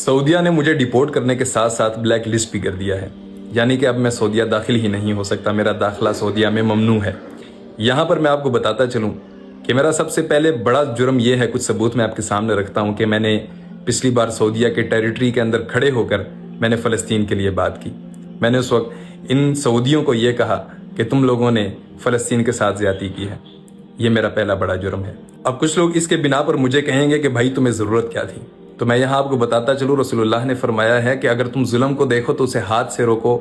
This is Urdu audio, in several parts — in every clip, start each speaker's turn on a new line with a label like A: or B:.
A: سعودیہ نے مجھے ڈیپورٹ کرنے کے ساتھ ساتھ بلیک لسٹ بھی کر دیا ہے، یعنی کہ اب میں سعودیہ داخل ہی نہیں ہو سکتا، میرا داخلہ سعودیہ میں ممنوع ہے۔ یہاں پر میں آپ کو بتاتا چلوں کہ میرا سب سے پہلے بڑا جرم یہ ہے، کچھ ثبوت میں آپ کے سامنے رکھتا ہوں، کہ میں نے پچھلی بار سعودیہ کے ٹیریٹری کے اندر کھڑے ہو کر میں نے فلسطین کے لیے بات کی۔ میں نے اس وقت ان سعودیوں کو یہ کہا کہ تم لوگوں نے فلسطین کے ساتھ زیادتی کی ہے، یہ میرا پہلا بڑا جرم ہے۔ اب کچھ لوگ اس کے بنا پر مجھے کہیں گے کہ بھائی تمہیں ضرورت کیا تھی، تو میں یہاں آپ کو بتاتا چلوں، رسول اللہ نے فرمایا ہے کہ اگر تم ظلم کو دیکھو تو اسے ہاتھ سے روکو،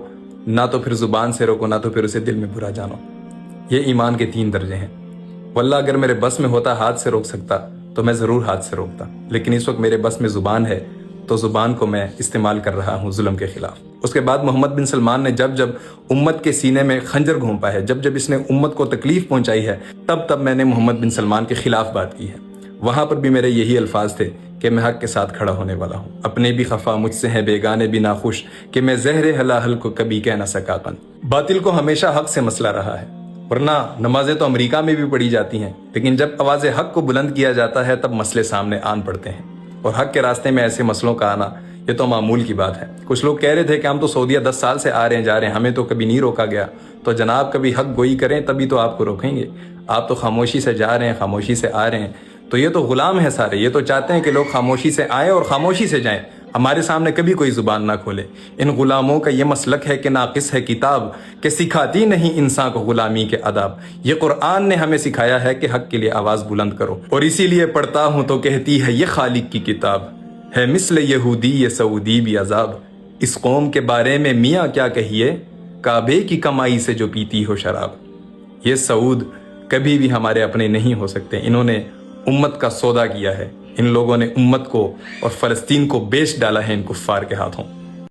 A: نہ تو پھر زبان سے روکو، نہ تو پھر اسے دل میں برا جانو۔ یہ ایمان کے 3 درجے ہیں۔ واللہ اگر میرے بس میں ہوتا ہاتھ سے روک سکتا تو میں ضرور ہاتھ سے روکتا، لیکن اس وقت میرے بس میں زبان ہے، تو زبان کو میں استعمال کر رہا ہوں ظلم کے خلاف۔ اس کے بعد محمد بن سلمان نے جب جب امت کے سینے میں خنجر گھونپا ہے، جب جب اس نے امت کو تکلیف پہنچائی ہے، تب میں نے محمد بن سلمان کے خلاف بات کی ہے۔ وہاں پر بھی میرے یہی الفاظ تھے کہ میں حق کے ساتھ کھڑا ہونے والا ہوں، اپنے بھی خفا مجھ سے ہیں بیگانے بھی ناخوش، کہ میں زہر حلاحل کو کبھی کہہ نہ سکا قن۔ باطل کو ہمیشہ حق سے مسئلہ رہا ہے، ورنہ نمازیں تو امریکہ میں بھی پڑھی جاتی ہیں، لیکن جب آواز حق کو بلند کیا جاتا ہے تب مسئلے سامنے آن پڑتے ہیں، اور حق کے راستے میں ایسے مسئلوں کا آنا یہ تو معمول کی بات ہے۔ کچھ لوگ کہہ رہے تھے کہ ہم تو سعودیہ 10 سال سے آ رہے ہیں جا رہے ہیں، ہمیں تو کبھی نہیں روکا گیا، تو جناب کبھی حق گوئی کریں تبھی تو آپ کو روکیں گے، آپ تو خاموشی سے جا رہے ہیں، خاموشی سے آ رہے ہیں، تو یہ تو غلام ہیں سارے، یہ تو چاہتے ہیں کہ لوگ خاموشی سے آئیں اور خاموشی سے جائیں، ہمارے سامنے کبھی کوئی زبان نہ کھولے۔ ان غلاموں کا یہ مسلک ہے کہ ناقص ہے کتاب، کہ سکھاتی نہیں انسان کو غلامی کے آداب۔ یہ قرآن نے ہمیں سکھایا ہے کہ حق کے لیے آواز بلند کرو، اور اسی لیے پڑھتا ہوں تو کہتی ہے یہ خالق کی کتاب ہے، مثل یہودی یہ سعودی بھی عذاب۔ اس قوم کے بارے میں میاں کیا کہیے، کعبے کی کمائی سے جو پیتی ہو شراب۔ یہ سعود کبھی بھی ہمارے اپنے نہیں ہو سکتے، انہوں نے امت کا سودا کیا ہے، ان لوگوں نے امت کو اور فلسطین کو بیچ ڈالا ہے ان کفار کے ہاتھوں۔